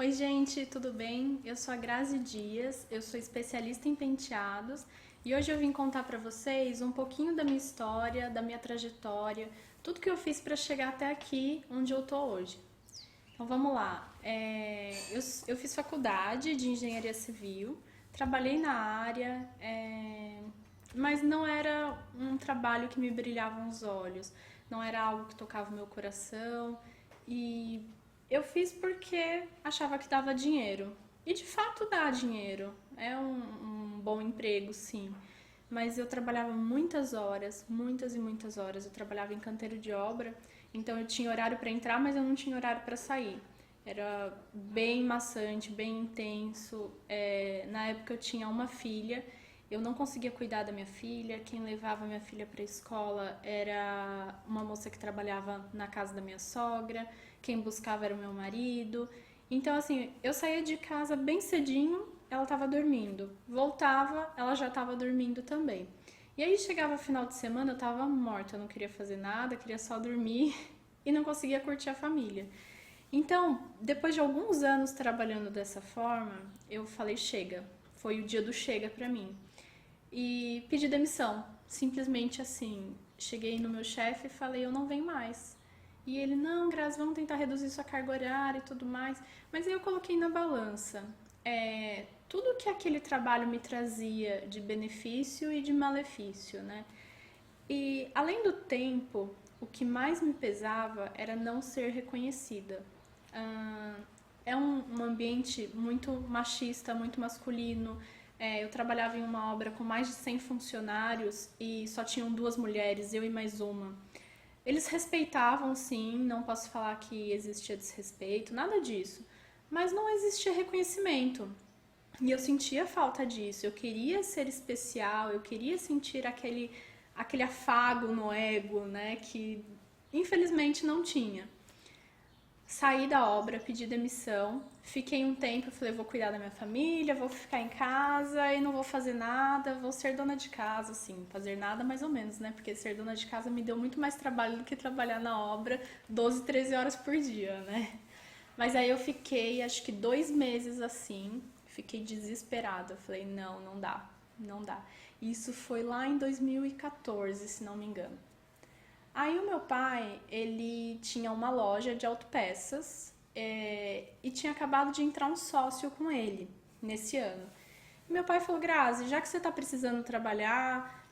Oi, gente, tudo bem? Eu sou a Grazi Dias, eu sou especialista em penteados e hoje eu vim contar para vocês um pouquinho da minha história, da minha trajetória, tudo que eu fiz para chegar até aqui, onde eu tô hoje. Então vamos lá. Eu fiz faculdade de engenharia civil, trabalhei na área, mas não era um trabalho que me brilhava os olhos, não era algo que tocava o meu coração e eu fiz porque achava que dava dinheiro. E de fato dá dinheiro, é um bom emprego, sim. Mas eu trabalhava muitas horas, muitas e muitas horas. Eu trabalhava em canteiro de obra, então eu tinha horário para entrar, mas eu não tinha horário para sair. Era bem maçante, bem intenso. Na época eu tinha uma filha, eu não conseguia cuidar da minha filha. Quem levava minha filha para a escola era uma moça que trabalhava na casa da minha sogra. Quem buscava era o meu marido. Então, assim, eu saía de casa bem cedinho, ela estava dormindo. Voltava, ela já estava dormindo também. E aí chegava final de semana, eu estava morta, eu não queria fazer nada, queria só dormir e não conseguia curtir a família. Então, depois de alguns anos trabalhando dessa forma, eu falei chega. Foi o dia do chega pra mim. E pedi demissão, simplesmente assim. Cheguei no meu chefe e falei, eu não venho mais. E ele, não, Grazi, vamos tentar reduzir sua carga horária e tudo mais. Mas aí eu coloquei na balança tudo que aquele trabalho me trazia de benefício e de malefício, né? E além do tempo, o que mais me pesava era não ser reconhecida. Ah, é um ambiente muito machista, muito masculino. Eu trabalhava em uma obra com mais de 100 funcionários e só tinham duas mulheres, eu e mais uma. Eles respeitavam, sim, não posso falar que existia desrespeito, nada disso. Mas não existia reconhecimento. E eu sentia falta disso. Eu queria ser especial, eu queria sentir aquele afago no ego, né? Que infelizmente não tinha. Saí da obra, pedi demissão, fiquei um tempo, falei, vou cuidar da minha família, vou ficar em casa e não vou fazer nada, vou ser dona de casa, assim, fazer nada mais ou menos, né? Porque ser dona de casa me deu muito mais trabalho do que trabalhar na obra 12, 13 horas por dia, né? Mas aí eu fiquei, acho que 2 meses assim, fiquei desesperada. Eu falei, não, não dá, não dá. Isso foi lá em 2014, se não me engano. Aí o meu pai, ele tinha uma loja de autopeças e tinha acabado de entrar um sócio com ele nesse ano. E meu pai falou, Grazi, já que você está precisando trabalhar,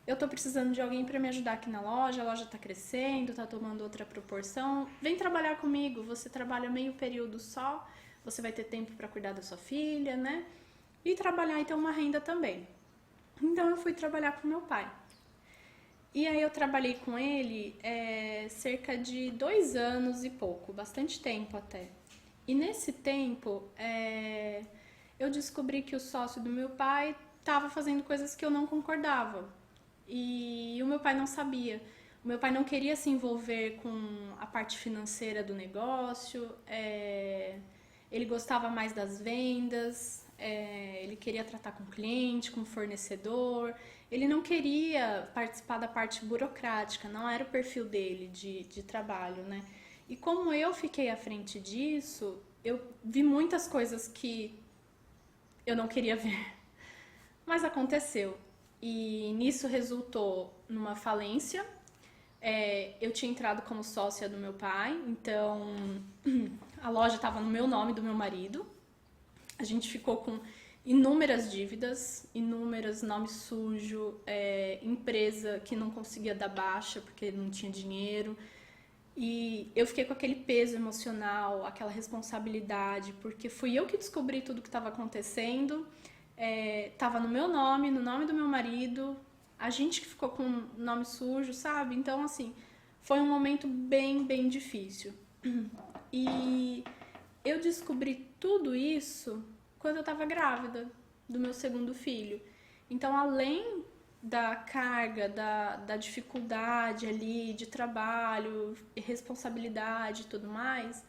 eu estou precisando de alguém para me ajudar aqui na loja, a loja está crescendo, está tomando outra proporção, vem trabalhar comigo, você trabalha meio período só, você vai ter tempo para cuidar da sua filha, né? E trabalhar e ter uma renda também. Então eu fui trabalhar com meu pai. E aí eu trabalhei com ele cerca de 2 anos e pouco, bastante tempo até. E nesse tempo eu descobri que o sócio do meu pai estava fazendo coisas que eu não concordava. E o meu pai não sabia. O meu pai não queria se envolver com a parte financeira do negócio, ele gostava mais das vendas, ele queria tratar com o cliente, com o fornecedor, ele não queria participar da parte burocrática, não era o perfil dele de trabalho, né? E como eu fiquei à frente disso, eu vi muitas coisas que eu não queria ver, mas aconteceu. E nisso resultou numa falência. Eu tinha entrado como sócia do meu pai, então a loja estava no meu nome, do meu marido. A gente ficou com inúmeras dívidas, inúmeros nomes sujos, empresa que não conseguia dar baixa porque não tinha dinheiro. E eu fiquei com aquele peso emocional, aquela responsabilidade, porque fui eu que descobri tudo que estava acontecendo, estava no meu nome, no nome do meu marido, a gente que ficou com o nome sujo, sabe? Então, assim, foi um momento bem, bem difícil. E eu descobri tudo isso quando eu estava grávida do meu segundo filho. Então, além da carga, da dificuldade ali de trabalho, responsabilidade e tudo mais,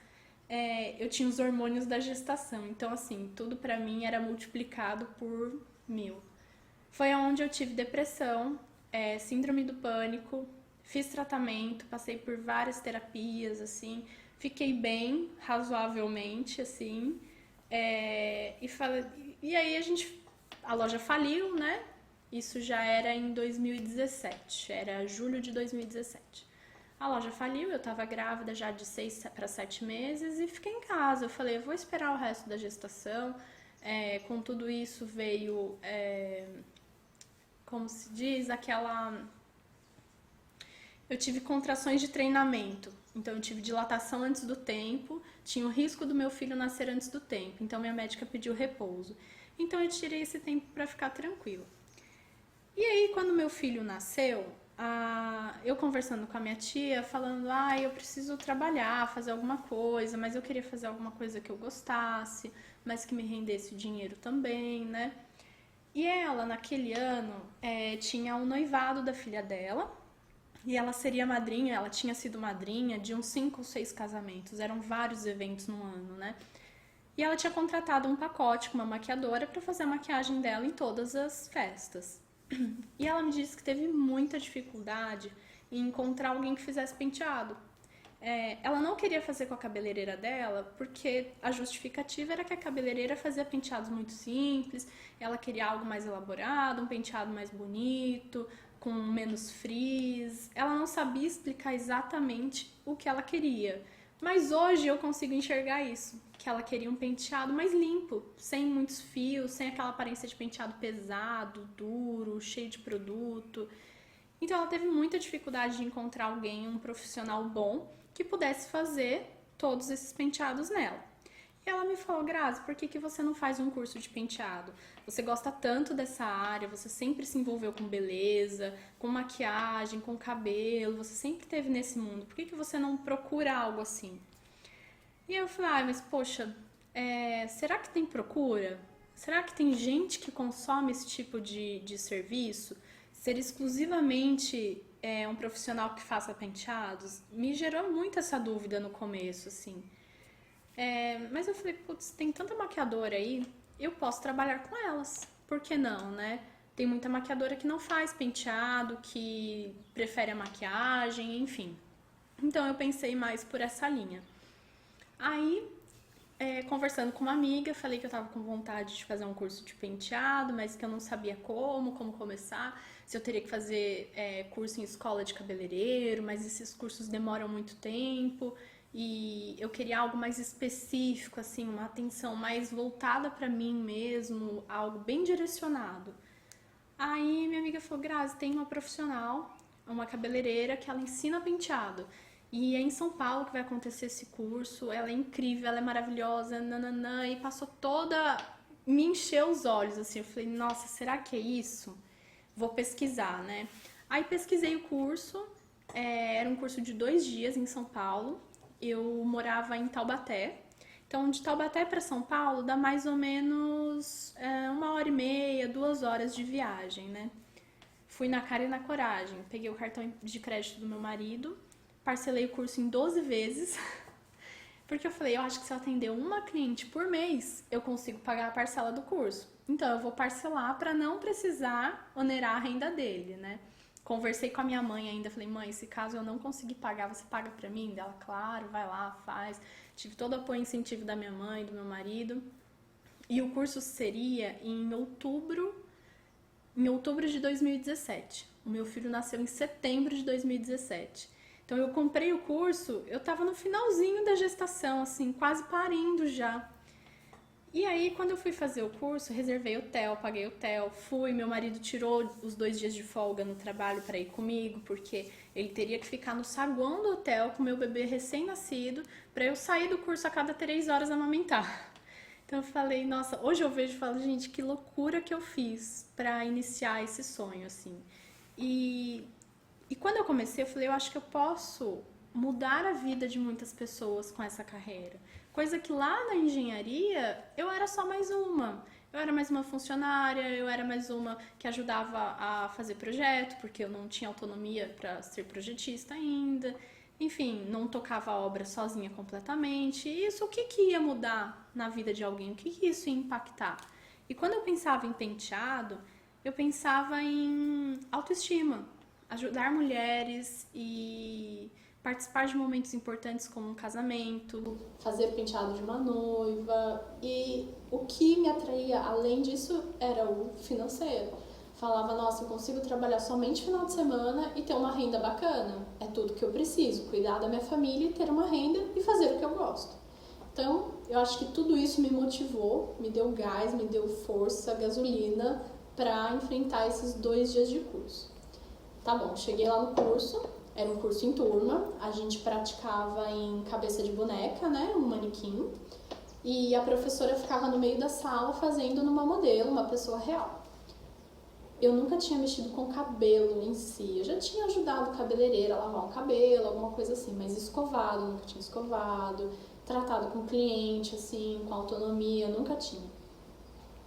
eu tinha os hormônios da gestação. Então, assim, tudo pra mim era multiplicado por 1000. Foi onde eu tive depressão, síndrome do pânico, fiz tratamento, passei por várias terapias, assim, fiquei bem, razoavelmente, assim, e aí a loja faliu, né? Isso já era em 2017, era julho de 2017. A loja faliu, eu tava grávida já de 6 para 7 meses e fiquei em casa. Eu falei, eu vou esperar o resto da gestação. Com tudo isso veio, como se diz, eu tive contrações de treinamento. Então eu tive dilatação antes do tempo, tinha o risco do meu filho nascer antes do tempo. Então minha médica pediu repouso. Então eu tirei esse tempo para ficar tranquila. E aí, quando meu filho nasceu, eu conversando com a minha tia, falando, eu preciso trabalhar, fazer alguma coisa, mas eu queria fazer alguma coisa que eu gostasse, mas que me rendesse dinheiro também, né? E ela, naquele ano, tinha um noivado da filha dela, e ela seria madrinha, ela tinha sido madrinha de uns 5 ou 6 casamentos, eram vários eventos no ano, né? E ela tinha contratado um pacote com uma maquiadora para fazer a maquiagem dela em todas as festas. E ela me disse que teve muita dificuldade em encontrar alguém que fizesse penteado. Ela não queria fazer com a cabeleireira dela, porque a justificativa era que a cabeleireira fazia penteados muito simples, ela queria algo mais elaborado, um penteado mais bonito, com menos frizz. Ela não sabia explicar exatamente o que ela queria. Mas hoje eu consigo enxergar isso, que ela queria um penteado mais limpo, sem muitos fios, sem aquela aparência de penteado pesado, duro, cheio de produto. Então ela teve muita dificuldade de encontrar alguém, um profissional bom, que pudesse fazer todos esses penteados nela. E ela me falou, Grazi, por que você não faz um curso de penteado? Você gosta tanto dessa área, você sempre se envolveu com beleza, com maquiagem, com cabelo, você sempre esteve nesse mundo, por que você não procura algo assim? E eu falei, mas poxa, será que tem procura? Será que tem gente que consome esse tipo de serviço? Ser exclusivamente um profissional que faça penteados? Me gerou muito essa dúvida no começo, assim. Mas eu falei, putz, tem tanta maquiadora aí, eu posso trabalhar com elas. Por que não, né? Tem muita maquiadora que não faz penteado, que prefere a maquiagem, enfim. Então eu pensei mais por essa linha. Aí, conversando com uma amiga, falei que eu tava com vontade de fazer um curso de penteado, mas que eu não sabia como começar, se eu teria que fazer curso em escola de cabeleireiro, mas esses cursos demoram muito tempo e eu queria algo mais específico, assim, uma atenção mais voltada pra mim mesmo, algo bem direcionado. Aí minha amiga falou, Grazi, tem uma profissional, uma cabeleireira que ela ensina penteado. E é em São Paulo que vai acontecer esse curso, ela é incrível, ela é maravilhosa, nananã, e passou toda... me encheu os olhos, assim, eu falei, nossa, será que é isso? Vou pesquisar, né? Aí pesquisei o curso, era um curso de 2 dias em São Paulo, eu morava em Taubaté, então de Taubaté para São Paulo dá mais ou menos 1h30, 2 horas de viagem, né? Fui na cara e na coragem, peguei o cartão de crédito do meu marido, parcelei o curso em 12 vezes, porque eu falei, eu acho que se eu atender uma cliente por mês, eu consigo pagar a parcela do curso. Então eu vou parcelar para não precisar onerar a renda dele, né? Conversei com a minha mãe ainda, falei, mãe, se caso eu não conseguir pagar, você paga pra mim? Ela, claro, vai lá, faz. Tive todo o apoio e incentivo da minha mãe, do meu marido. E o curso seria em outubro de 2017. O meu filho nasceu em setembro de 2017. Então eu comprei o curso, eu tava no finalzinho da gestação, assim, quase parindo já. E aí, quando eu fui fazer o curso, reservei hotel, paguei hotel, fui, meu marido tirou os 2 dias de folga no trabalho para ir comigo, porque ele teria que ficar no saguão do hotel com meu bebê recém-nascido, para eu sair do curso a cada 3 horas amamentar. Então eu falei, nossa, hoje eu vejo e falo, gente, que loucura que eu fiz para iniciar esse sonho, assim. E quando eu comecei, eu falei, eu acho que eu posso mudar a vida de muitas pessoas com essa carreira. Coisa que lá na engenharia, eu era só mais uma. Eu era mais uma funcionária, eu era mais uma que ajudava a fazer projeto, porque eu não tinha autonomia para ser projetista ainda. Enfim, não tocava a obra sozinha completamente. E isso, o que ia mudar na vida de alguém? O que isso ia impactar? E quando eu pensava em penteado, eu pensava em autoestima. ajudar mulheres e participar de momentos importantes como um casamento, fazer penteado de uma noiva. E o que me atraía além disso era o financeiro. Falava, nossa, eu consigo trabalhar somente final de semana e ter uma renda bacana. É tudo que eu preciso, cuidar da minha família, ter uma renda e fazer o que eu gosto. Então, eu acho que tudo isso me motivou, me deu gás, me deu força, gasolina para enfrentar esses 2 dias de curso. Tá bom, cheguei lá no curso, era um curso em turma, a gente praticava em cabeça de boneca, né, um manequim, e a professora ficava no meio da sala fazendo numa modelo, uma pessoa real. Eu nunca tinha mexido com cabelo em si, eu já tinha ajudado cabeleireira a lavar um cabelo, alguma coisa assim, mas escovado, nunca tinha escovado, tratado com cliente, assim, com autonomia, nunca tinha.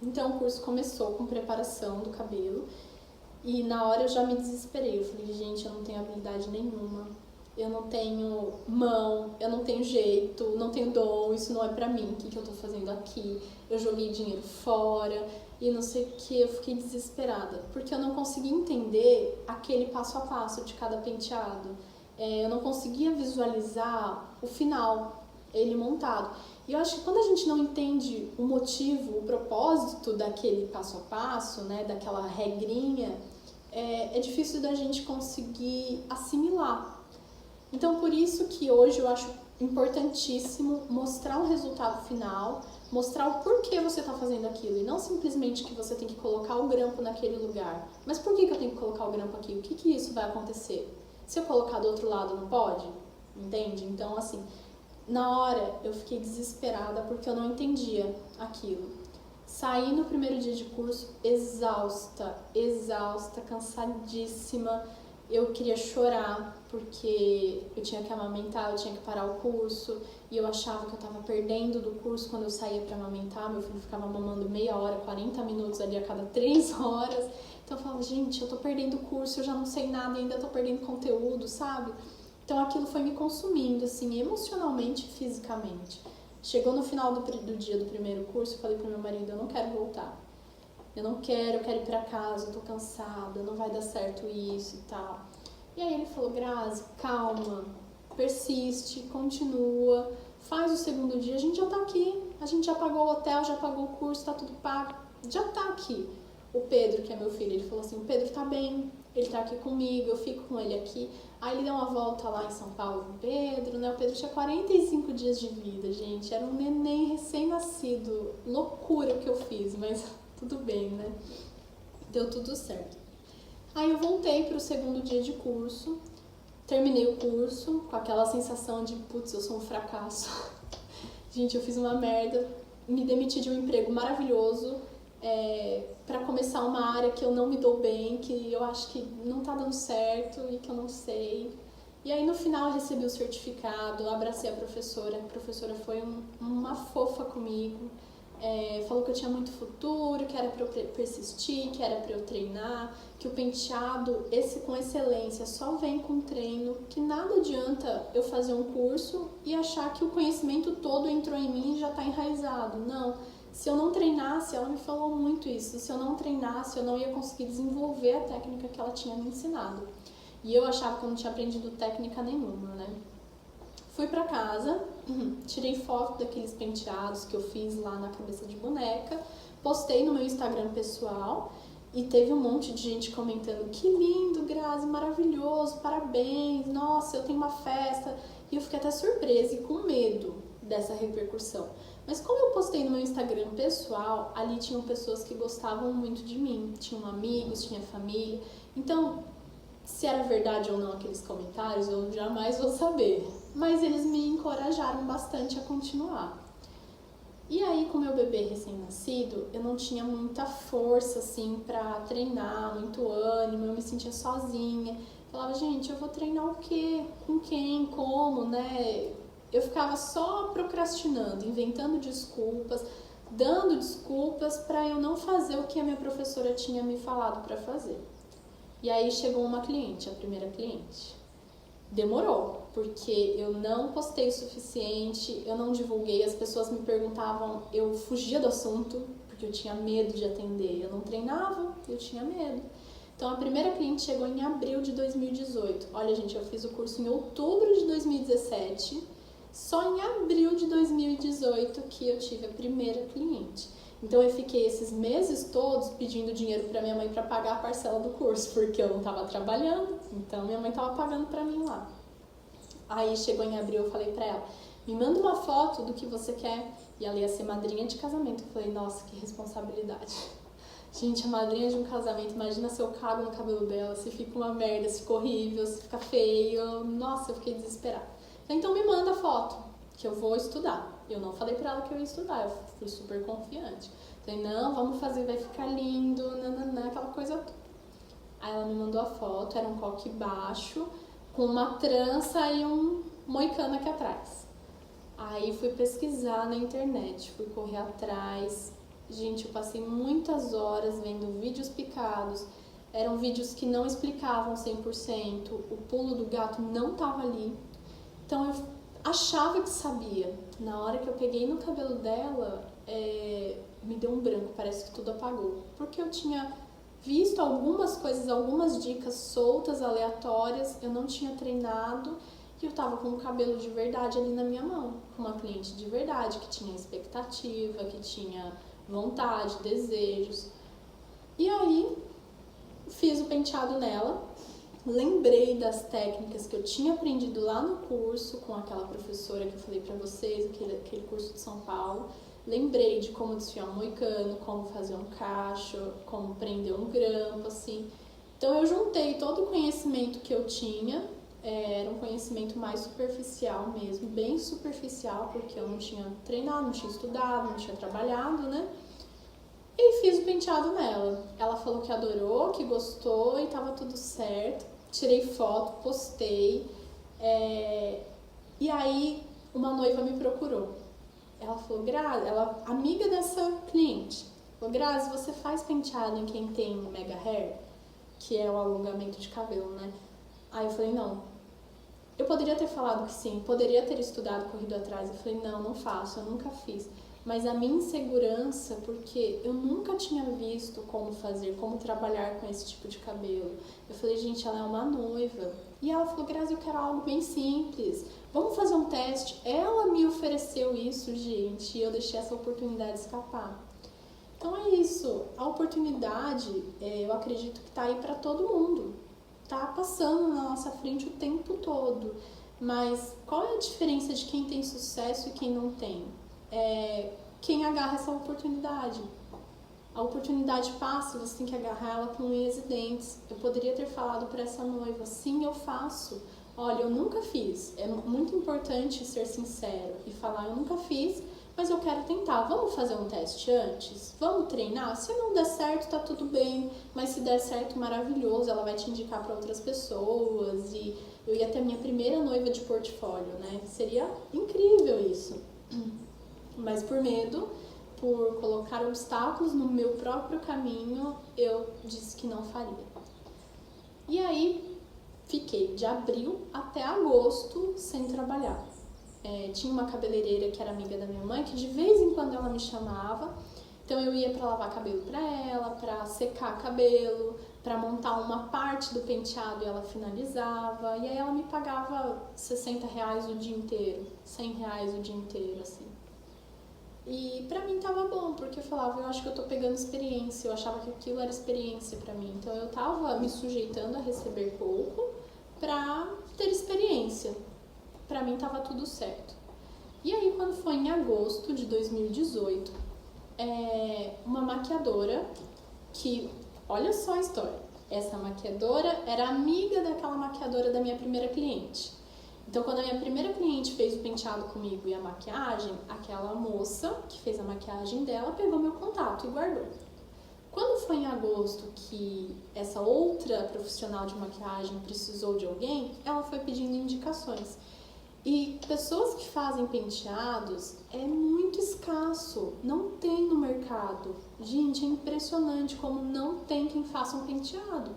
Então o curso começou com preparação do cabelo e na hora eu já me desesperei, eu falei, gente, eu não tenho habilidade nenhuma, eu não tenho mão, eu não tenho jeito, não tenho dom, isso não é pra mim, o que eu tô fazendo aqui? Eu joguei dinheiro fora e não sei o que, eu fiquei desesperada, porque eu não conseguia entender aquele passo a passo de cada penteado, eu não conseguia visualizar o final, ele montado. E eu acho que quando a gente não entende o motivo, o propósito daquele passo a passo, né, daquela regrinha, é difícil da gente conseguir assimilar. Então, por isso que hoje eu acho importantíssimo mostrar um resultado final, mostrar o porquê você está fazendo aquilo, e não simplesmente que você tem que colocar o grampo naquele lugar. Mas por que eu tenho que colocar o grampo aqui? O que isso vai acontecer? Se eu colocar do outro lado, não pode? Entende? Então, assim, na hora eu fiquei desesperada porque eu não entendia aquilo. Saí no primeiro dia de curso exausta, cansadíssima. Eu queria chorar porque eu tinha que amamentar, eu tinha que parar o curso e eu achava que eu estava perdendo do curso quando eu saía para amamentar. Meu filho ficava mamando meia hora, 40 minutos ali a cada 3 horas. Então eu falava, gente, eu tô perdendo o curso, eu já não sei nada e ainda tô perdendo conteúdo, sabe? Então aquilo foi me consumindo, assim, emocionalmente e fisicamente. Chegou no final do dia do primeiro curso, eu falei pro meu marido, eu não quero voltar. Eu quero ir pra casa, eu tô cansada, não vai dar certo isso e tal. E aí ele falou, Grazi, calma, persiste, continua, faz o segundo dia, a gente já tá aqui, a gente já pagou o hotel, já pagou o curso, tá tudo pago, já tá aqui. O Pedro, que é meu filho, ele falou assim, o Pedro tá bem, ele tá aqui comigo, eu fico com ele aqui. Aí ele deu uma volta lá em São Paulo com o Pedro, né? O Pedro tinha 45 dias de vida, gente, era um neném recém-nascido. Loucura o que eu fiz, mas tudo bem, né? Deu tudo certo. Aí eu voltei pro segundo dia de curso, terminei o curso com aquela sensação de, putz, eu sou um fracasso. Gente, eu fiz uma merda, me demiti de um emprego maravilhoso, para começar uma área que eu não me dou bem, que eu acho que não tá dando certo e que eu não sei. E aí no final eu recebi o certificado, abracei a professora foi uma fofa comigo, falou que eu tinha muito futuro, que era para eu persistir, que era para eu treinar, que o penteado, esse com excelência, só vem com treino, que nada adianta eu fazer um curso e achar que o conhecimento todo entrou em mim e já tá enraizado, não. Se eu não treinasse, ela me falou muito isso, se eu não treinasse, eu não ia conseguir desenvolver a técnica que ela tinha me ensinado. E eu achava que eu não tinha aprendido técnica nenhuma, né? Fui pra casa, tirei foto daqueles penteados que eu fiz lá na cabeça de boneca, postei no meu Instagram pessoal e teve um monte de gente comentando, que lindo, Grazi, maravilhoso, parabéns, nossa, eu tenho uma festa. E eu fiquei até surpresa e com medo dessa repercussão. Mas como eu postei no meu Instagram pessoal, ali tinham pessoas que gostavam muito de mim, tinham amigos, tinha família. Então, se era verdade ou não aqueles comentários, eu jamais vou saber. Mas eles me encorajaram bastante a continuar. E aí, com meu bebê recém-nascido, eu não tinha muita força, assim, pra treinar, muito ânimo, eu me sentia sozinha. Falava, gente, eu vou treinar o quê? Com quem? Como, né? Eu ficava só procrastinando, inventando desculpas, dando desculpas para eu não fazer o que a minha professora tinha me falado para fazer. E aí chegou uma cliente, a primeira cliente. Demorou, porque eu não postei o suficiente, eu não divulguei, as pessoas me perguntavam, eu fugia do assunto, porque eu tinha medo de atender, eu não treinava, eu tinha medo. Então a primeira cliente chegou em abril de 2018. Olha, gente, eu fiz o curso em outubro de 2017. Só em abril de 2018 que eu tive a primeira cliente. Então eu fiquei esses meses todos pedindo dinheiro para minha mãe para pagar a parcela do curso, porque eu não estava trabalhando, então minha mãe estava pagando para mim lá. Aí chegou em abril, eu falei para ela, me manda uma foto do que você quer. E ela ia ser madrinha de casamento. Eu falei, nossa, que responsabilidade. Gente, a madrinha de um casamento, imagina se eu cago no cabelo dela, se fica uma merda, se fica horrível, se fica feio. Nossa, eu fiquei desesperada. Então me manda a foto, que eu vou estudar. Eu não falei pra ela que eu ia estudar, eu fui super confiante. Falei, não, vamos fazer, vai ficar lindo, nananã, aquela coisa toda. Aí ela me mandou a foto, era um coque baixo, com uma trança e um moicano aqui atrás. Aí fui pesquisar na internet, fui correr atrás. Gente, eu passei muitas horas vendo vídeos picados. Eram vídeos que não explicavam 100%, o pulo do gato não tava ali. Então eu achava que sabia. Na hora que eu peguei no cabelo dela, me deu um branco, parece que tudo apagou. Porque eu tinha visto algumas coisas, algumas dicas soltas, aleatórias, eu não tinha treinado e eu tava com o cabelo de verdade ali na minha mão. Com uma cliente de verdade, que tinha expectativa, que tinha vontade, desejos. E aí, fiz o penteado nela. Lembrei das técnicas que eu tinha aprendido lá no curso com aquela professora que eu falei pra vocês, aquele curso de São Paulo. Lembrei de como desfiar um moicano, como fazer um cacho, como prender um grampo, assim. Então eu juntei todo o conhecimento que eu tinha, era um conhecimento mais superficial mesmo, bem superficial, porque eu não tinha treinado, não tinha estudado, não tinha trabalhado, né? E fiz o penteado nela. Ela falou que adorou, que gostou e tava tudo certo. Tirei foto, postei. E aí uma noiva me procurou. Ela falou, Grazi, ela amiga dessa cliente. Falou, Grazi, você faz penteado em quem tem mega hair? Que é o alongamento de cabelo, né? Aí eu falei, não. Eu poderia ter falado que sim, poderia ter estudado, corrido atrás. Eu falei, não, não faço, eu nunca fiz. Mas a minha insegurança, porque eu nunca tinha visto como fazer, como trabalhar com esse tipo de cabelo. Eu falei, gente, ela é uma noiva. E ela falou, Grazi, eu quero algo bem simples. Vamos fazer um teste. Ela me ofereceu isso, gente, e eu deixei essa oportunidade escapar. Então é isso. A oportunidade, eu acredito que tá aí para todo mundo. Tá passando na nossa frente o tempo todo. Mas qual é a diferença de quem tem sucesso e quem não tem? Quem agarra essa oportunidade. A oportunidade passa, você tem que agarrar ela com unhas e dentes. Eu poderia ter falado para essa noiva, sim, eu faço. Olha, eu nunca fiz. É muito importante ser sincero e falar, eu nunca fiz, mas eu quero tentar. Vamos fazer um teste antes? Vamos treinar? Se não der certo, tá tudo bem. Mas se der certo, maravilhoso. Ela vai te indicar para outras pessoas. E eu ia ter minha primeira noiva de portfólio, né? Seria incrível isso. Mas por medo, por colocar obstáculos no meu próprio caminho, eu disse que não faria. E aí, fiquei de abril até agosto sem trabalhar. Tinha uma cabeleireira que era amiga da minha mãe, que de vez em quando ela me chamava. Então eu ia para lavar cabelo para ela, para secar cabelo, para montar uma parte do penteado e ela finalizava. E aí ela me pagava R$60 o dia inteiro, R$100 o dia inteiro, assim. E pra mim tava bom, porque eu falava, eu acho que eu tô pegando experiência, eu achava que aquilo era experiência pra mim. Então eu tava me sujeitando a receber pouco pra ter experiência. Pra mim tava tudo certo. E aí quando foi em agosto de 2018, uma maquiadora que, olha só a história, essa maquiadora era amiga daquela maquiadora da minha primeira cliente. Então, quando a minha primeira cliente fez o penteado comigo e a maquiagem, aquela moça que fez a maquiagem dela pegou meu contato e guardou. Quando foi em agosto que essa outra profissional de maquiagem precisou de alguém, ela foi pedindo indicações. E pessoas que fazem penteados é muito escasso, não tem no mercado. Gente, é impressionante como não tem quem faça um penteado.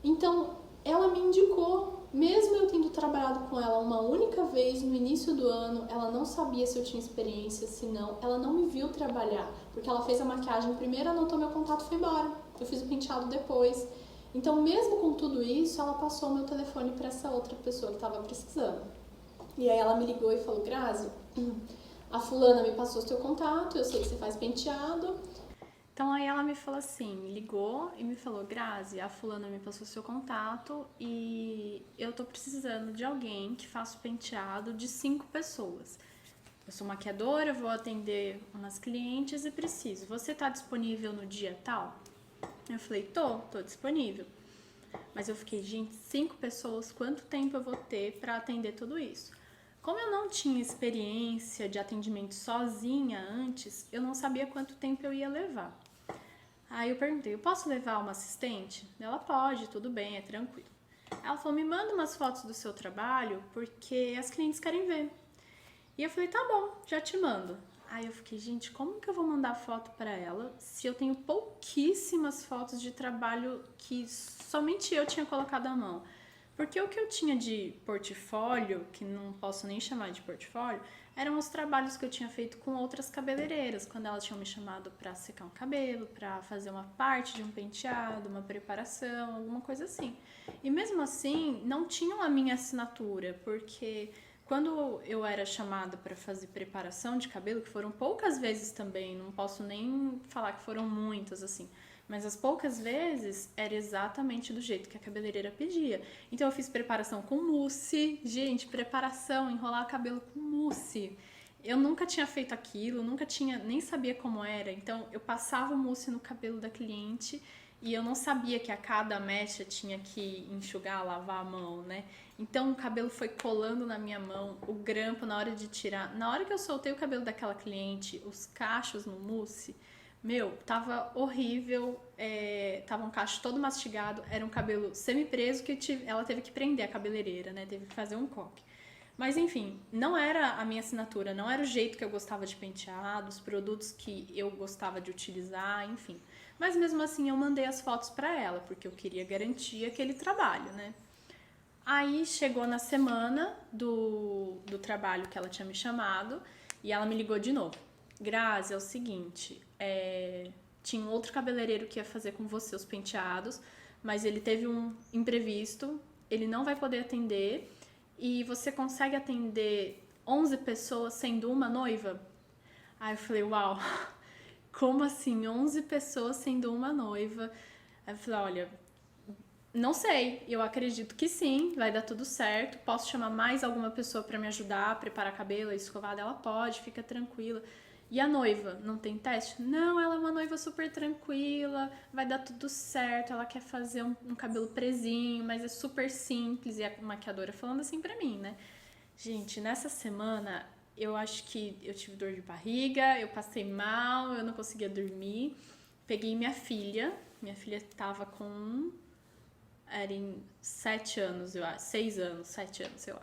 Então, ela me indicou. Mesmo eu tendo trabalhado com ela uma única vez no início do ano, ela não sabia se eu tinha experiência, se não. Ela não me viu trabalhar, porque ela fez a maquiagem primeiro, anotou meu contato e foi embora. Eu fiz o penteado depois. Então, mesmo com tudo isso, ela passou o meu telefone para essa outra pessoa que estava precisando. E aí ela me ligou e falou: Grazi, a fulana me passou o seu contato, eu sei que você faz penteado. Então aí ela me falou assim, me ligou e me falou: Grazi, a fulana me passou o seu contato e eu tô precisando de alguém que faça o penteado de 5 pessoas. Eu sou maquiadora, vou atender umas clientes e preciso. Você tá disponível no dia tal? Eu falei: tô disponível. Mas eu fiquei: gente, 5 pessoas, quanto tempo eu vou ter para atender tudo isso? Como eu não tinha experiência de atendimento sozinha antes, eu não sabia quanto tempo eu ia levar. Aí eu perguntei: eu posso levar uma assistente? Ela: pode, tudo bem, é tranquilo. Ela falou: me manda umas fotos do seu trabalho, porque as clientes querem ver. E eu falei: tá bom, já te mando. Aí eu fiquei: gente, como que eu vou mandar foto para ela se eu tenho pouquíssimas fotos de trabalho que somente eu tinha colocado à mão? Porque o que eu tinha de portfólio, que não posso nem chamar de portfólio, eram os trabalhos que eu tinha feito com outras cabeleireiras, quando elas tinham me chamado para secar um cabelo, para fazer uma parte de um penteado, uma preparação, alguma coisa assim. E mesmo assim, não tinham a minha assinatura, porque quando eu era chamada para fazer preparação de cabelo, que foram poucas vezes também, não posso nem falar que foram muitas assim, mas as poucas vezes era exatamente do jeito que a cabeleireira pedia. Então eu fiz preparação com mousse. Gente, preparação, enrolar o cabelo com mousse. Eu nunca tinha feito aquilo, nunca tinha, nem sabia como era. Então eu passava o mousse no cabelo da cliente e eu não sabia que a cada mecha tinha que enxugar, lavar a mão, né? Então o cabelo foi colando na minha mão, o grampo na hora de tirar. Na hora que eu soltei o cabelo daquela cliente, os cachos no mousse, meu, tava horrível, tava um cacho todo mastigado, era um cabelo semi-preso que ela teve que prender a cabeleireira, né? Teve que fazer um coque. Mas enfim, não era a minha assinatura, não era o jeito que eu gostava de pentear, dos produtos que eu gostava de utilizar, enfim. Mas mesmo assim eu mandei as fotos para ela, porque eu queria garantir aquele trabalho, né? Aí chegou na semana do trabalho que ela tinha me chamado e ela me ligou de novo. Grazi, é o seguinte, tinha um outro cabeleireiro que ia fazer com você os penteados, mas ele teve um imprevisto, ele não vai poder atender e você consegue atender 11 pessoas sendo uma noiva? Aí eu falei: uau, como assim 11 pessoas sendo uma noiva? Aí eu falei: olha, não sei, eu acredito que sim, vai dar tudo certo. Posso chamar mais alguma pessoa para me ajudar a preparar cabelo, a escovada? Ela pode, fica tranquila. E a noiva, não tem teste? Não, ela é uma noiva super tranquila, vai dar tudo certo. Ela quer fazer um cabelo presinho, mas é super simples. E a maquiadora falando assim pra mim, né? Gente, nessa semana eu acho que eu tive dor de barriga, eu passei mal, eu não conseguia dormir. Peguei minha filha tava com era em 7 anos, eu acho. 6 anos, 7 anos, sei lá.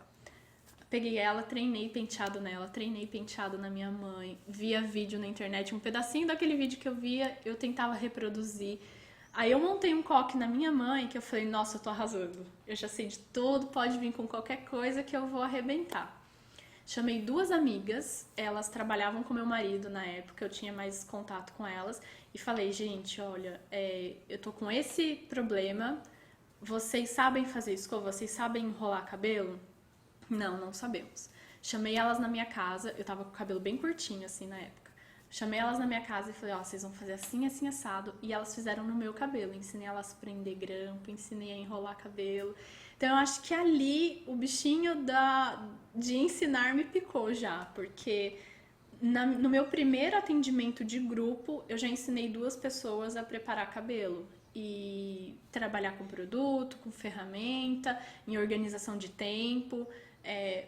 Peguei ela, treinei penteado nela, treinei penteado na minha mãe, via vídeo na internet, um pedacinho daquele vídeo que eu via, eu tentava reproduzir. Aí eu montei um coque na minha mãe que eu falei: nossa, eu tô arrasando. Eu já sei de tudo, pode vir com qualquer coisa que eu vou arrebentar. Chamei 2 amigas, elas trabalhavam com meu marido na época, eu tinha mais contato com elas, e falei: gente, olha, eu tô com esse problema, vocês sabem fazer escova? Vocês sabem enrolar cabelo? Não, não sabemos. Chamei elas na minha casa, eu tava com o cabelo bem curtinho assim na época. Chamei elas na minha casa e falei: ó, vocês vão fazer assim, assim, assado. E elas fizeram no meu cabelo. Ensinei elas a prender grampo, ensinei a enrolar cabelo. Então eu acho que ali o bichinho de ensinar me picou já, porque no meu primeiro atendimento de grupo, eu já ensinei 2 pessoas a preparar cabelo e trabalhar com produto, com ferramenta, em organização de tempo.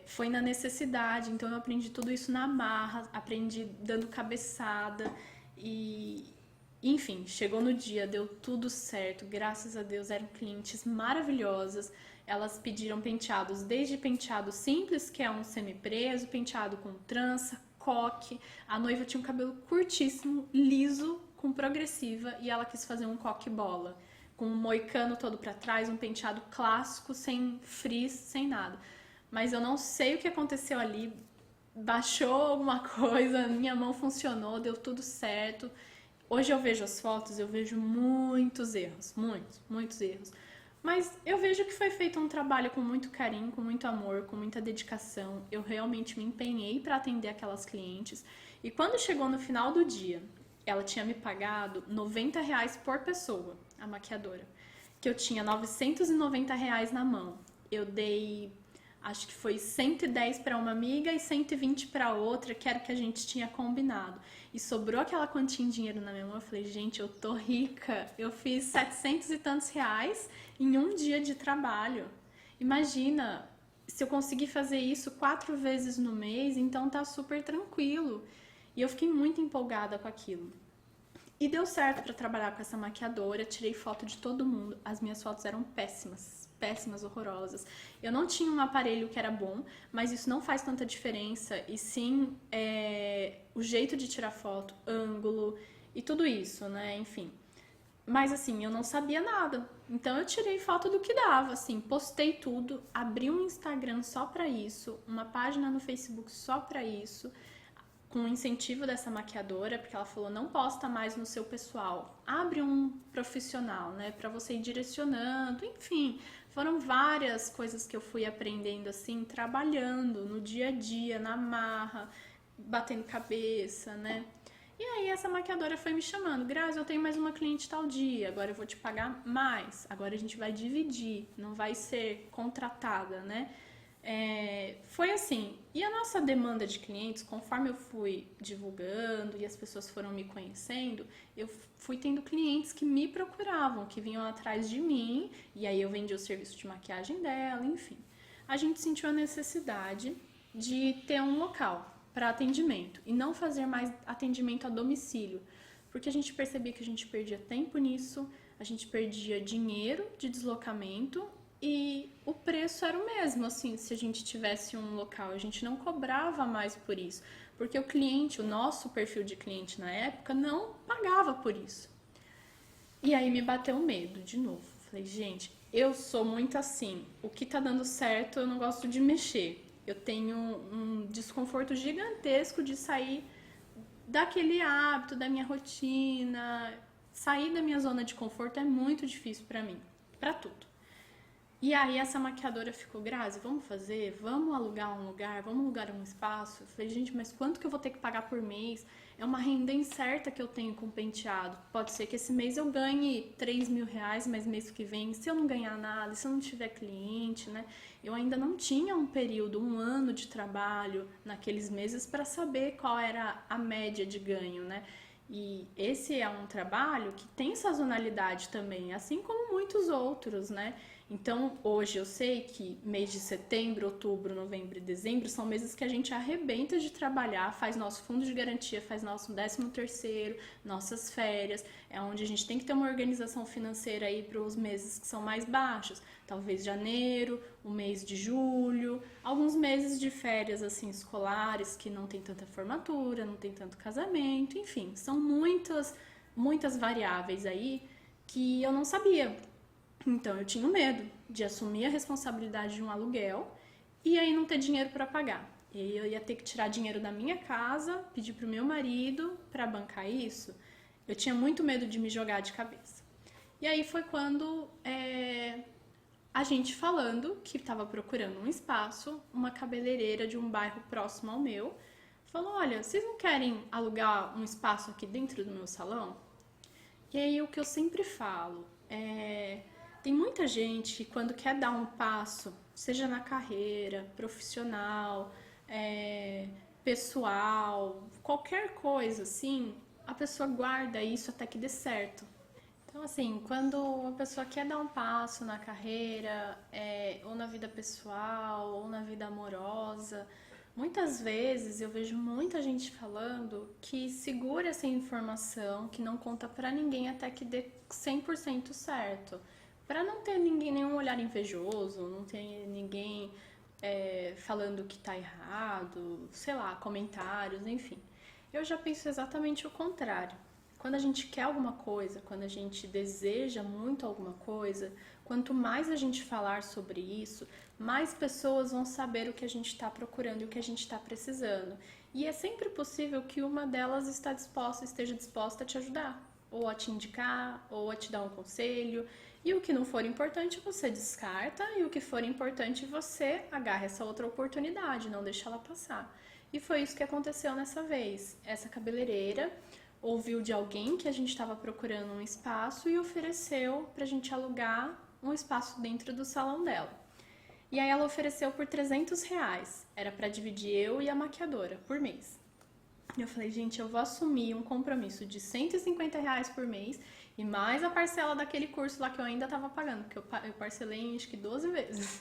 Foi na necessidade, então eu aprendi tudo isso na marra, aprendi dando cabeçada e, enfim, chegou no dia, deu tudo certo, graças a Deus, eram clientes maravilhosas. Elas pediram penteados, desde penteado simples, que é um semi-preso, penteado com trança, coque. A noiva tinha um cabelo curtíssimo, liso, com progressiva, e ela quis fazer um coque bola, com um moicano todo pra trás, um penteado clássico, sem frizz, sem nada. Mas eu não sei o que aconteceu ali, baixou alguma coisa, minha mão funcionou, deu tudo certo. Hoje eu vejo as fotos, eu vejo muitos erros, muitos erros. Mas eu vejo que foi feito um trabalho com muito carinho, com muito amor, com muita dedicação. Eu realmente me empenhei para atender aquelas clientes. E quando chegou no final do dia, ela tinha me pagado R$ 90 por pessoa, a maquiadora. Que eu tinha R$ 990 na mão. Eu dei, acho que foi 110 para uma amiga e 120 para outra, que era o que a gente tinha combinado. E sobrou aquela quantia em dinheiro na minha mão. Eu falei, gente, eu tô rica. Eu fiz 700 e tantos reais em um dia de trabalho. Imagina, se eu conseguir fazer isso 4 vezes no mês, então tá super tranquilo. E eu fiquei muito empolgada com aquilo. E deu certo para trabalhar com essa maquiadora, tirei foto de todo mundo. As minhas fotos eram péssimas, péssimas, horrorosas. Eu não tinha um aparelho que era bom, mas isso não faz tanta diferença. E sim, o jeito de tirar foto, ângulo e tudo isso, né? Enfim. Mas assim, eu não sabia nada. Então eu tirei foto do que dava, assim, postei tudo, abri um Instagram só pra isso, uma página no Facebook só pra isso, com o incentivo dessa maquiadora, porque ela falou, não posta mais no seu pessoal, abre um profissional, né, pra você ir direcionando, enfim. Foram várias coisas que eu fui aprendendo, assim, trabalhando no dia a dia, na marra, batendo cabeça, né. E aí essa maquiadora foi me chamando, Grazi, eu tenho mais uma cliente tal dia, agora eu vou te pagar mais, agora a gente vai dividir, não vai ser contratada, né? Foi assim, e a nossa demanda de clientes, conforme eu fui divulgando e as pessoas foram me conhecendo, eu fui tendo clientes que me procuravam, que vinham atrás de mim, e aí eu vendia o serviço de maquiagem dela, enfim. A gente sentiu a necessidade de ter um local para atendimento e não fazer mais atendimento a domicílio, porque a gente percebia que a gente perdia tempo nisso, a gente perdia dinheiro de deslocamento e o preço era o mesmo, assim, se a gente tivesse um local, a gente não cobrava mais por isso, porque o cliente, o nosso perfil de cliente na época não pagava por isso. E aí me bateu medo de novo. Falei, gente, eu sou muito assim, o que tá dando certo eu não gosto de mexer. Eu tenho um desconforto gigantesco de sair daquele hábito, da minha rotina. Sair da minha zona de conforto é muito difícil pra mim, pra tudo. E aí essa maquiadora ficou, Grazi, vamos fazer? Vamos alugar um lugar? Vamos alugar um espaço? Eu falei, gente, mas quanto que eu vou ter que pagar por mês? É uma renda incerta que eu tenho com o penteado. Pode ser que esse mês eu ganhe R$ 3.000, mas mês que vem, se eu não ganhar nada, se eu não tiver cliente, né? Eu ainda não tinha um período, um ano de trabalho naqueles meses para saber qual era a média de ganho, né? E esse é um trabalho que tem sazonalidade também, assim como muitos outros, né? Então, hoje eu sei que mês de setembro, outubro, novembro e dezembro são meses que a gente arrebenta de trabalhar, faz nosso fundo de garantia, faz nosso 13º, nossas férias, é onde a gente tem que ter uma organização financeira aí para os meses que são mais baixos. Talvez janeiro, o mês de julho, alguns meses de férias assim escolares que não tem tanta formatura, não tem tanto casamento, enfim, são muitas variáveis aí que eu não sabia. Então eu tinha medo de assumir a responsabilidade de um aluguel e aí não ter dinheiro para pagar. E aí eu ia ter que tirar dinheiro da minha casa, pedir pro meu marido para bancar isso. Eu tinha muito medo de me jogar de cabeça. E aí foi quando a gente falando que estava procurando um espaço, uma cabeleireira de um bairro próximo ao meu, falou, olha, vocês não querem alugar um espaço aqui dentro do meu salão? E aí o que eu sempre falo tem muita gente que quando quer dar um passo, seja na carreira, profissional, pessoal, qualquer coisa assim, a pessoa guarda isso até que dê certo. Então, assim, quando a pessoa quer dar um passo na carreira, ou na vida pessoal, ou na vida amorosa, muitas vezes eu vejo muita gente falando que segura essa informação, que não conta pra ninguém até que dê 100% certo. Pra não ter nenhum olhar invejoso, não ter ninguém falando que tá errado, sei lá, comentários, enfim. Eu já penso exatamente o contrário. Quando a gente quer alguma coisa, quando a gente deseja muito alguma coisa, quanto mais a gente falar sobre isso, mais pessoas vão saber o que a gente está procurando e o que a gente está precisando. E é sempre possível que uma delas esteja disposta a te ajudar, ou a te indicar, ou a te dar um conselho. E o que não for importante você descarta, e o que for importante você agarra essa outra oportunidade, não deixa ela passar. E foi isso que aconteceu nessa vez. Essa cabeleireira ouviu de alguém que a gente estava procurando um espaço e ofereceu pra gente alugar um espaço dentro do salão dela. E aí ela ofereceu por R$ 300. Era para dividir eu e a maquiadora por mês. Eu falei, gente, eu vou assumir um compromisso de R$ 150 por mês e mais a parcela daquele curso lá que eu ainda estava pagando, porque eu parcelei em acho que 12 vezes.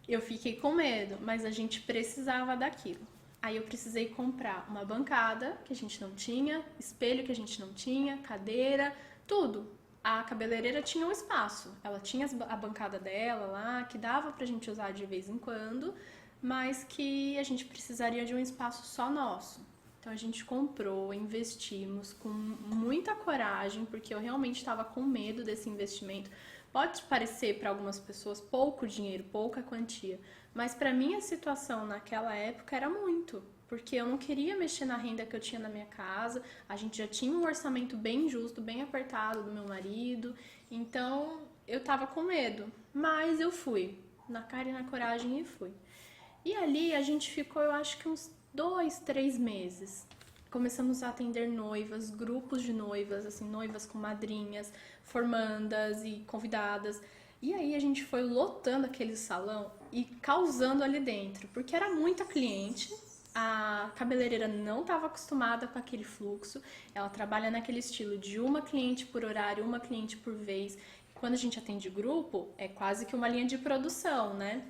Eu fiquei com medo, mas a gente precisava daquilo. Aí eu precisei comprar uma bancada que a gente não tinha, espelho que a gente não tinha, cadeira, tudo. A cabeleireira tinha um espaço, ela tinha a bancada dela lá, que dava pra gente usar de vez em quando, mas que a gente precisaria de um espaço só nosso. Então a gente comprou, investimos com muita coragem, porque eu realmente estava com medo desse investimento. Pode parecer para algumas pessoas pouco dinheiro, pouca quantia, mas para mim a situação naquela época era muito, porque eu não queria mexer na renda que eu tinha na minha casa, a gente já tinha um orçamento bem justo, bem apertado do meu marido, então eu tava com medo, mas eu fui, na cara e na coragem e fui. E ali a gente ficou, eu acho que uns 2, 3 meses. Começamos a atender noivas, grupos de noivas, assim, noivas com madrinhas, formandas e convidadas. E aí a gente foi lotando aquele salão e causando ali dentro, porque era muita cliente, a cabeleireira não estava acostumada com aquele fluxo, ela trabalha naquele estilo de uma cliente por horário, uma cliente por vez. Quando a gente atende grupo, é quase que uma linha de produção, né?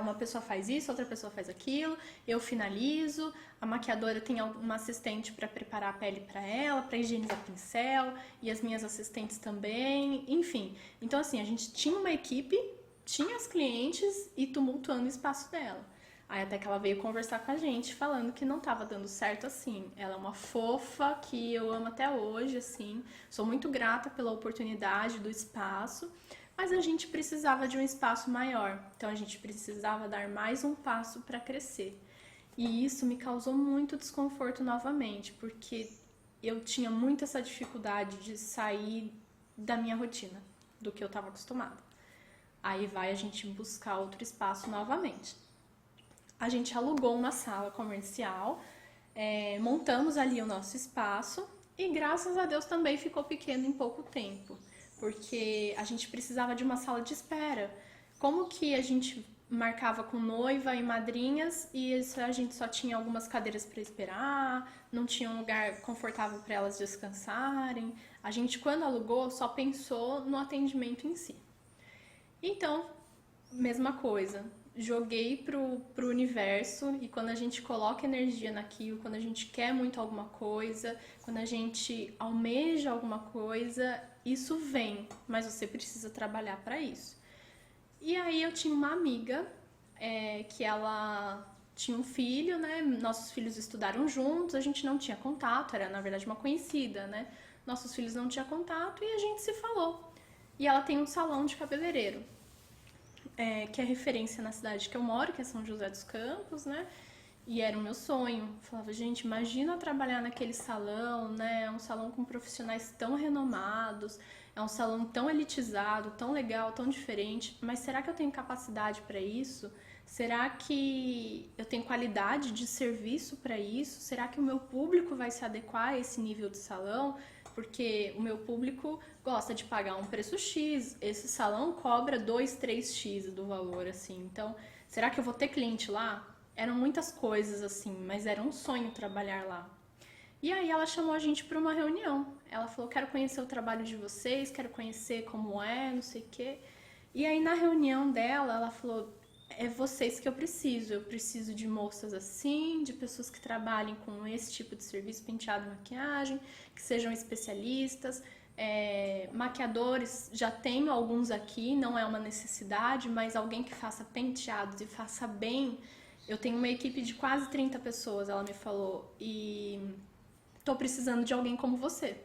Uma pessoa faz isso, outra pessoa faz aquilo, eu finalizo, a maquiadora tem uma assistente para preparar a pele para ela, para higienizar pincel, e as minhas assistentes também, enfim. Então assim, a gente tinha uma equipe, tinha as clientes e tumultuando o espaço dela. Aí até que ela veio conversar com a gente, falando que não estava dando certo assim. Ela é uma fofa que eu amo até hoje, assim. Sou muito grata pela oportunidade do espaço, mas a gente precisava de um espaço maior. Então a gente precisava dar mais um passo para crescer. E isso me causou muito desconforto novamente, porque eu tinha muito essa dificuldade de sair da minha rotina, do que eu estava acostumada. Aí vai a gente buscar outro espaço novamente. A gente alugou uma sala comercial, montamos ali o nosso espaço e graças a Deus também ficou pequeno em pouco tempo, porque a gente precisava de uma sala de espera. Como que a gente marcava com noiva e madrinhas e a gente só tinha algumas cadeiras para esperar, não tinha um lugar confortável para elas descansarem. A gente, quando alugou, só pensou no atendimento em si. Então, mesma coisa, joguei pro universo e quando a gente coloca energia naquilo, quando a gente quer muito alguma coisa, quando a gente almeja alguma coisa, isso vem, mas você precisa trabalhar para isso. E aí eu tinha uma amiga que ela tinha um filho, né? Nossos filhos estudaram juntos, a gente não tinha contato, era na verdade uma conhecida, né? Nossos filhos não tinham contato e a gente se falou. E ela tem um salão de cabeleireiro, que é referência na cidade que eu moro, que é São José dos Campos, né? E era o meu sonho. Eu falava, gente, imagina trabalhar naquele salão, né? É um salão com profissionais tão renomados, é um salão tão elitizado, tão legal, tão diferente. Mas será que eu tenho capacidade para isso? Será que eu tenho qualidade de serviço para isso? Será que o meu público vai se adequar a esse nível de salão? Porque o meu público gosta de pagar um preço X, esse salão cobra 2, 3x do valor, assim. Então, será que eu vou ter cliente lá? Eram muitas coisas, assim, mas era um sonho trabalhar lá. E aí ela chamou a gente para uma reunião. Ela falou, quero conhecer o trabalho de vocês, quero conhecer como é, não sei o quê. E aí na reunião dela, ela falou, é vocês que eu preciso de moças assim, de pessoas que trabalhem com esse tipo de serviço, penteado e maquiagem, que sejam especialistas, maquiadores, já tenho alguns aqui, não é uma necessidade, mas alguém que faça penteados e faça bem. Eu tenho uma equipe de quase 30 pessoas, ela me falou, e tô precisando de alguém como você.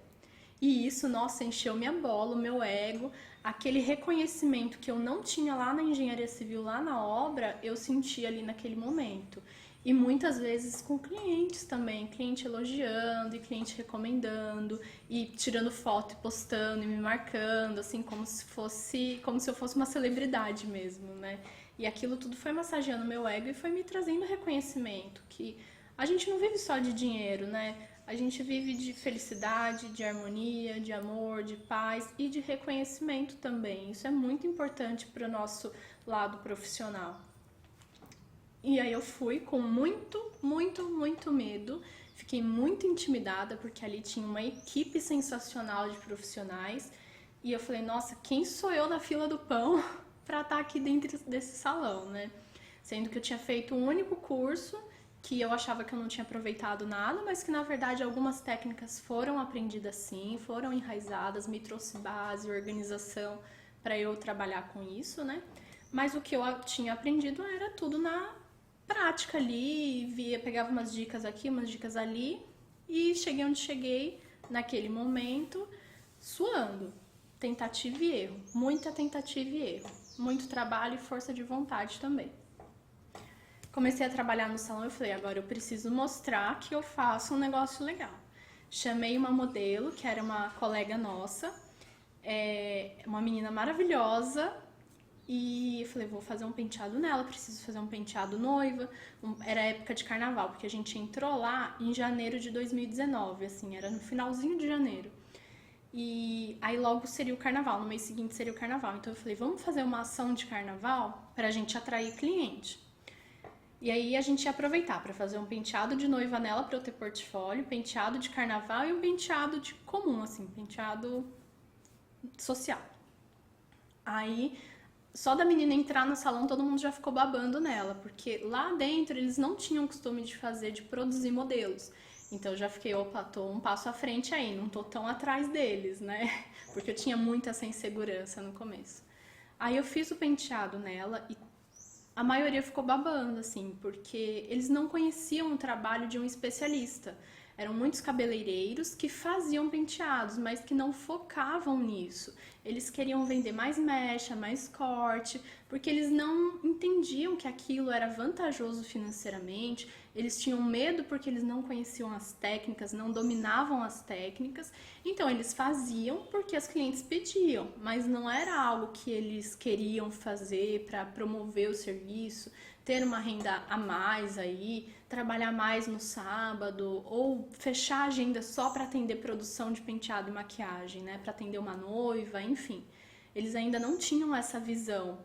E isso, nossa, encheu minha bola, o meu ego, aquele reconhecimento que eu não tinha lá na engenharia civil, lá na obra, eu senti ali naquele momento. E muitas vezes com clientes também, cliente elogiando e cliente recomendando e tirando foto e postando e me marcando, assim, como se eu fosse uma celebridade mesmo, né? E aquilo tudo foi massageando meu ego e foi me trazendo reconhecimento, que a gente não vive só de dinheiro, né? A gente vive de felicidade, de harmonia, de amor, de paz e de reconhecimento também. Isso é muito importante para o nosso lado profissional. E aí eu fui com muito medo. Fiquei muito intimidada porque ali tinha uma equipe sensacional de profissionais. E eu falei, nossa, quem sou eu na fila do pão para estar aqui dentro desse salão, né? Sendo que eu tinha feito um único curso que eu achava que eu não tinha aproveitado nada, mas que na verdade algumas técnicas foram aprendidas sim, foram enraizadas, me trouxe base, organização para eu trabalhar com isso, né? Mas o que eu tinha aprendido era tudo na prática ali, via, pegava umas dicas aqui, umas dicas ali e cheguei onde cheguei naquele momento, suando. Tentativa e erro, muita tentativa e erro, muito trabalho e força de vontade também. Comecei a trabalhar no salão e falei, agora eu preciso mostrar que eu faço um negócio legal. Chamei uma modelo, que era uma colega nossa, uma menina maravilhosa, e falei, vou fazer um penteado nela, preciso fazer um penteado noiva. Era época de carnaval, porque a gente entrou lá em janeiro de 2019, assim, era no finalzinho de janeiro. E aí logo seria o carnaval, no mês seguinte seria o carnaval. Então eu falei, vamos fazer uma ação de carnaval pra gente atrair cliente. E aí a gente ia aproveitar para fazer um penteado de noiva nela para eu ter portfólio, penteado de carnaval e um penteado de comum, assim, penteado social. Aí, só da menina entrar no salão, todo mundo já ficou babando nela, porque lá dentro eles não tinham costume de fazer, de produzir modelos. Então eu já fiquei, opa, tô um passo à frente aí, não tô tão atrás deles, né? Porque eu tinha muita essa insegurança no começo. Aí eu fiz o penteado nela e a maioria ficou babando, assim, porque eles não conheciam o trabalho de um especialista. Eram muitos cabeleireiros que faziam penteados, mas que não focavam nisso. Eles queriam vender mais mecha, mais corte, porque eles não entendiam que aquilo era vantajoso financeiramente. Eles tinham medo porque eles não conheciam as técnicas, não dominavam as técnicas. Então eles faziam porque as clientes pediam, mas não era algo que eles queriam fazer para promover o serviço, ter uma renda a mais aí, trabalhar mais no sábado ou fechar a agenda só para atender produção de penteado e maquiagem, né, para atender uma noiva, enfim. Eles ainda não tinham essa visão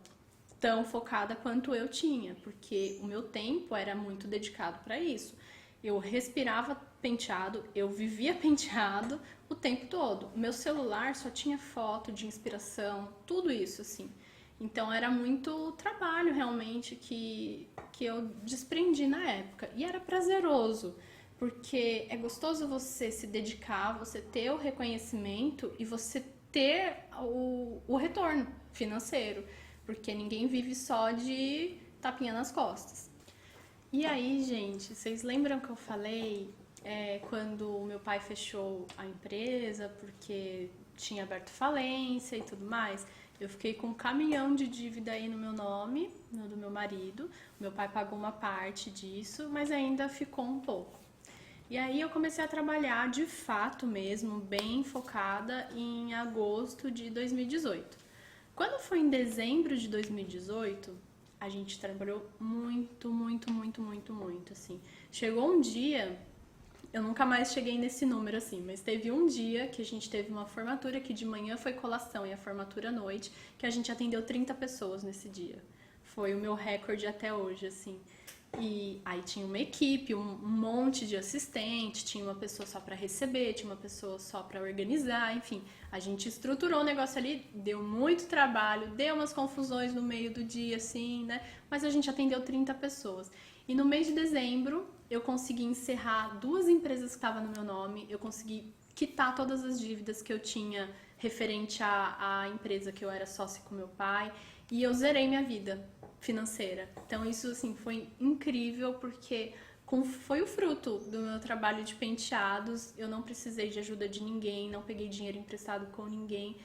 tão focada quanto eu tinha, porque o meu tempo era muito dedicado para isso. Eu respirava penteado, eu vivia penteado o tempo todo. O meu celular só tinha foto de inspiração, tudo isso assim. Então era muito trabalho realmente que eu desprendi na época. E era prazeroso, porque é gostoso você se dedicar, você ter o reconhecimento e você ter o retorno financeiro. Porque ninguém vive só de tapinha nas costas. E aí, gente, vocês lembram que eu falei quando o meu pai fechou a empresa porque tinha aberto falência e tudo mais? Eu fiquei com um caminhão de dívida aí no meu nome, no do meu marido. Meu pai pagou uma parte disso, mas ainda ficou um pouco. E aí eu comecei a trabalhar de fato mesmo, bem focada em agosto de 2018. Quando foi em dezembro de 2018, a gente trabalhou muito, assim. Chegou um dia, eu nunca mais cheguei nesse número assim, mas teve um dia que a gente teve uma formatura que de manhã foi colação e a formatura à noite, que a gente atendeu 30 pessoas nesse dia. Foi o meu recorde até hoje, assim. E aí tinha uma equipe, um monte de assistente, tinha uma pessoa só para receber, tinha uma pessoa só para organizar, enfim. A gente estruturou o negócio ali, deu muito trabalho, deu umas confusões no meio do dia, assim, né? Mas a gente atendeu 30 pessoas. E no mês de dezembro, eu consegui encerrar 2 empresas que estavam no meu nome, eu consegui quitar todas as dívidas que eu tinha referente à empresa que eu era sócia com meu pai, e eu zerei minha vida financeira. Então isso assim foi incrível porque foi o fruto do meu trabalho de penteados. Eu não precisei de ajuda de ninguém, não peguei dinheiro emprestado com ninguém.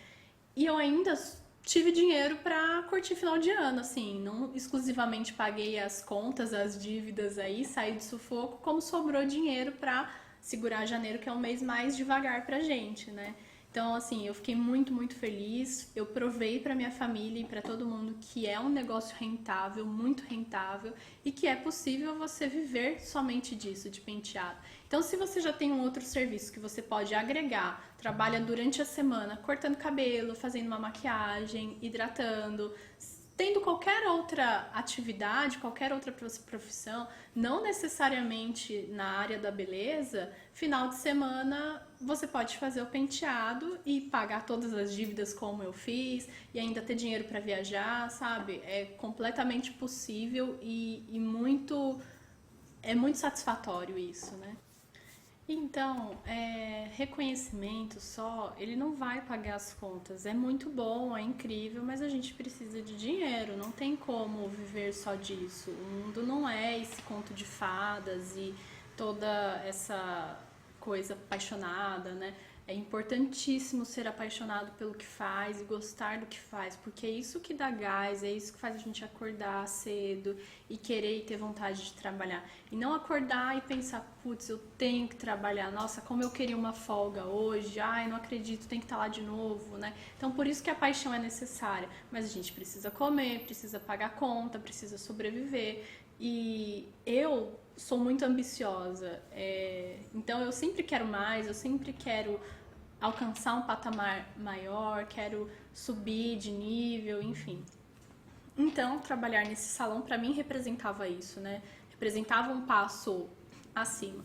E eu ainda tive dinheiro para curtir final de ano, assim, não exclusivamente paguei as contas, as dívidas aí, saí do sufoco, como sobrou dinheiro para segurar janeiro, que é um mês mais devagar pra gente, né? Então, assim, eu fiquei muito, muito feliz. Eu provei para minha família e para todo mundo que é um negócio rentável, muito rentável, e que é possível você viver somente disso, de penteado. Então, se você já tem um outro serviço que você pode agregar, trabalha durante a semana cortando cabelo, fazendo uma maquiagem, hidratando, tendo qualquer outra atividade, qualquer outra profissão, não necessariamente na área da beleza, final de semana você pode fazer o penteado e pagar todas as dívidas como eu fiz e ainda ter dinheiro para viajar, sabe? É completamente possível e é muito satisfatório isso, né? Então, reconhecimento só, ele não vai pagar as contas. É muito bom, é incrível, mas a gente precisa de dinheiro, não tem como viver só disso. O mundo não é esse conto de fadas e toda essa coisa apaixonada, né? É importantíssimo ser apaixonado pelo que faz e gostar do que faz, porque é isso que dá gás, é isso que faz a gente acordar cedo e querer e ter vontade de trabalhar. E não acordar e pensar, putz, eu tenho que trabalhar, nossa, como eu queria uma folga hoje, ai, não acredito, tem que estar lá de novo, né? Então por isso que a paixão é necessária, mas a gente precisa comer, precisa pagar conta, precisa sobreviver. E eu sou muito ambiciosa, então eu sempre quero mais, eu sempre quero alcançar um patamar maior, quero subir de nível, enfim. Então, trabalhar nesse salão para mim representava isso, né? Representava um passo acima.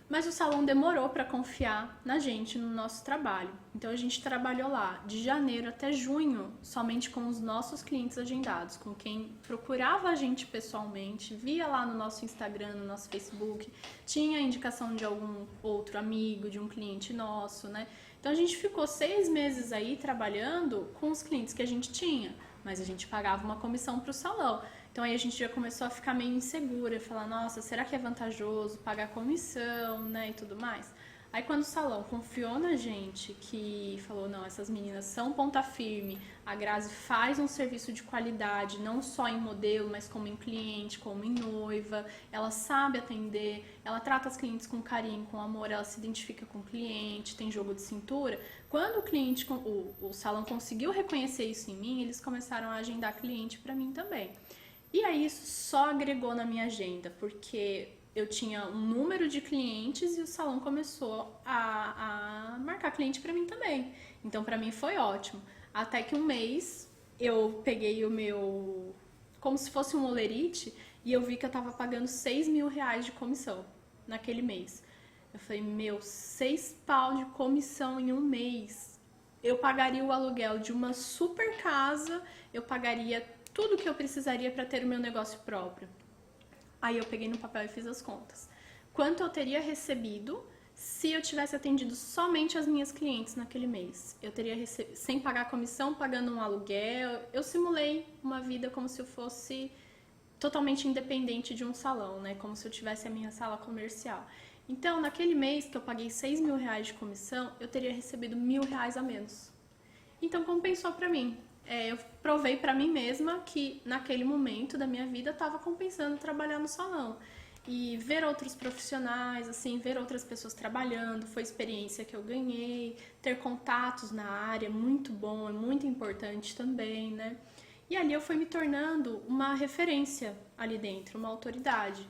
Mas o salão demorou para confiar na gente, no nosso trabalho. Então a gente trabalhou lá de janeiro até junho, somente com os nossos clientes agendados, com quem procurava a gente pessoalmente, via lá no nosso Instagram, no nosso Facebook, tinha indicação de algum outro amigo, de um cliente nosso, né? Então a gente ficou 6 meses aí trabalhando com os clientes que a gente tinha, mas a gente pagava uma comissão para o salão. Então aí a gente já começou a ficar meio insegura, falar, nossa, será que é vantajoso pagar comissão, né, e tudo mais? Aí quando o salão confiou na gente, que falou, não, essas meninas são ponta firme, a Grazi faz um serviço de qualidade, não só em modelo, mas como em cliente, como em noiva, ela sabe atender, ela trata as clientes com carinho, com amor, ela se identifica com o cliente, tem jogo de cintura. Quando o cliente, o salão conseguiu reconhecer isso em mim, eles começaram a agendar cliente para mim também. E aí isso só agregou na minha agenda, porque eu tinha um número de clientes e o salão começou a marcar cliente para mim também. Então para mim foi ótimo. Até que um mês eu peguei o meu, como se fosse um olerite, e eu vi que eu tava pagando 6 mil reais de comissão naquele mês. Eu falei, meu, 6 pau de comissão em um mês. Eu pagaria o aluguel de uma super casa, eu pagaria tudo que eu precisaria para ter o meu negócio próprio. Aí eu peguei no papel e fiz as contas. Quanto eu teria recebido se eu tivesse atendido somente as minhas clientes naquele mês? Eu teria recebido, sem pagar comissão, pagando um aluguel. Eu simulei uma vida como se eu fosse totalmente independente de um salão, né? Como se eu tivesse a minha sala comercial. Então, naquele mês que eu paguei 6 mil reais de comissão, eu teria recebido 1.000 reais a menos. Então, compensou para mim. Eu provei para mim mesma que naquele momento da minha vida estava compensando trabalhar no salão. E ver outros profissionais, assim, ver outras pessoas trabalhando, foi experiência que eu ganhei, ter contatos na área, muito bom, é muito importante também, né? E ali eu fui me tornando uma referência ali dentro, uma autoridade.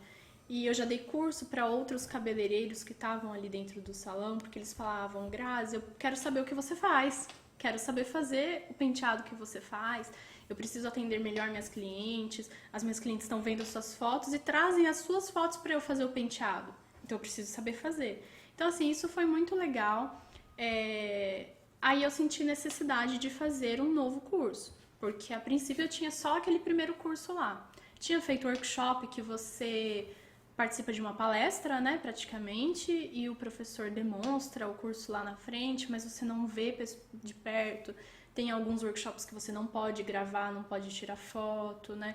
E eu já dei curso para outros cabeleireiros que estavam ali dentro do salão, porque eles falavam, Grazi, eu quero saber o que você faz. Quero saber fazer o penteado que você faz, eu preciso atender melhor minhas clientes, as minhas clientes estão vendo as suas fotos e trazem as suas fotos para eu fazer o penteado. Então eu preciso saber fazer. Então assim, isso foi muito legal. Aí eu senti necessidade de fazer um novo curso, porque a princípio eu tinha só aquele primeiro curso lá. Tinha feito workshop que você participa de uma palestra, né, praticamente, e o professor demonstra o curso lá na frente, mas você não vê de perto. Tem alguns workshops que você não pode gravar, não pode tirar foto, né?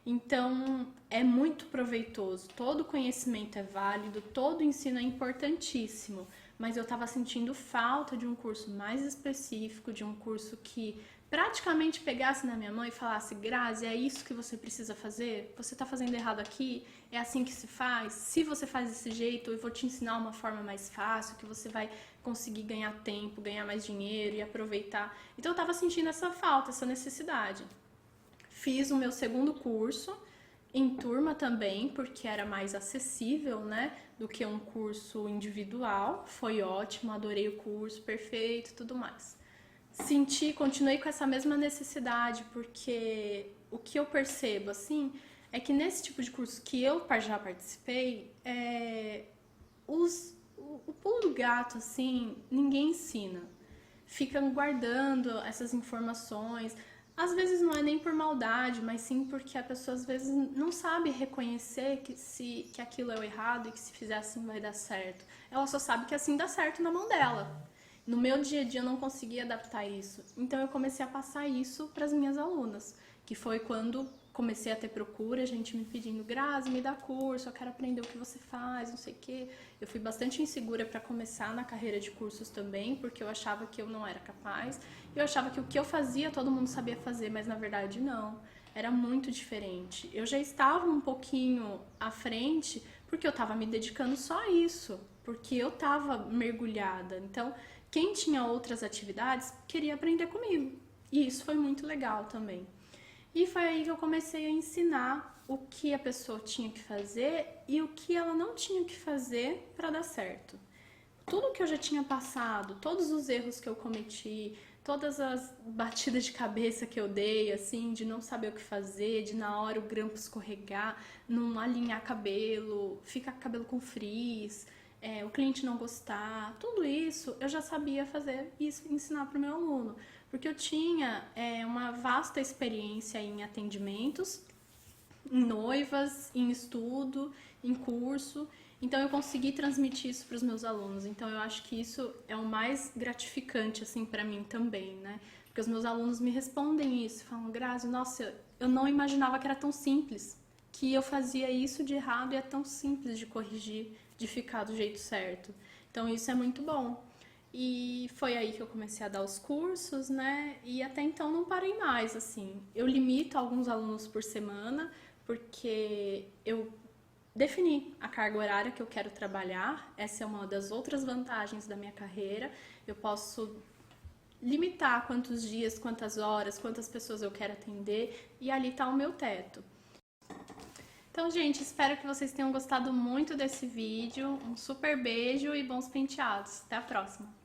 Então, é muito proveitoso, todo conhecimento é válido, todo ensino é importantíssimo, mas eu estava sentindo falta de um curso mais específico, de um curso que praticamente pegasse na minha mão e falasse: Grazi, é isso que você precisa fazer? Você está fazendo errado aqui? É assim que se faz? Se você faz desse jeito, eu vou te ensinar uma forma mais fácil, que você vai conseguir ganhar tempo, ganhar mais dinheiro e aproveitar. Então eu estava sentindo essa falta, essa necessidade. Fiz o meu segundo curso em turma também, porque era mais acessível, né, do que um curso individual. Foi ótimo, adorei o curso, perfeito, tudo mais. Continuei com essa mesma necessidade, porque o que eu percebo, assim, é que nesse tipo de curso que eu já participei, o pulo do gato, assim, ninguém ensina. Ficam guardando essas informações. Às vezes não é nem por maldade, mas sim porque a pessoa às vezes não sabe reconhecer que aquilo é o errado e que se fizer assim vai dar certo. Ela só sabe que assim dá certo na mão dela. No meu dia a dia eu não conseguia adaptar isso. Então eu comecei a passar isso para as minhas alunas, que foi quando comecei a ter procura, gente me pedindo: Grazi, me dá curso, eu quero aprender o que você faz, não sei o quê. Eu fui bastante insegura para começar na carreira de cursos também, porque eu achava que eu não era capaz. Eu achava que o que eu fazia todo mundo sabia fazer, mas na verdade não. Era muito diferente. Eu já estava um pouquinho à frente porque eu estava me dedicando só a isso, porque eu estava mergulhada. Então, quem tinha outras atividades queria aprender comigo. E isso foi muito legal também. E foi aí que eu comecei a ensinar o que a pessoa tinha que fazer e o que ela não tinha que fazer para dar certo. Tudo que eu já tinha passado, todos os erros que eu cometi, todas as batidas de cabeça que eu dei, assim, de não saber o que fazer, de na hora o grampo escorregar, não alinhar cabelo, ficar com cabelo com frizz, o cliente não gostar, tudo isso eu já sabia fazer e ensinar para o meu aluno, porque eu tinha uma vasta experiência em atendimentos, em noivas, em estudo, em curso. Então eu consegui transmitir isso para os meus alunos. Então eu acho que isso é o mais gratificante assim para mim também, né? Porque os meus alunos me respondem isso, falam: Grazi, nossa, eu não imaginava que era tão simples, que eu fazia isso de errado e é tão simples de corrigir, de ficar do jeito certo. Então isso é muito bom. E foi aí que eu comecei a dar os cursos, né? E até então não parei mais, assim. Eu limito alguns alunos por semana, porque eu defini a carga horária que eu quero trabalhar. Essa é uma das outras vantagens da minha carreira. Eu posso limitar quantos dias, quantas horas, quantas pessoas eu quero atender, e ali está o meu teto. Então, gente, espero que vocês tenham gostado muito desse vídeo. Um super beijo e bons penteados. Até a próxima!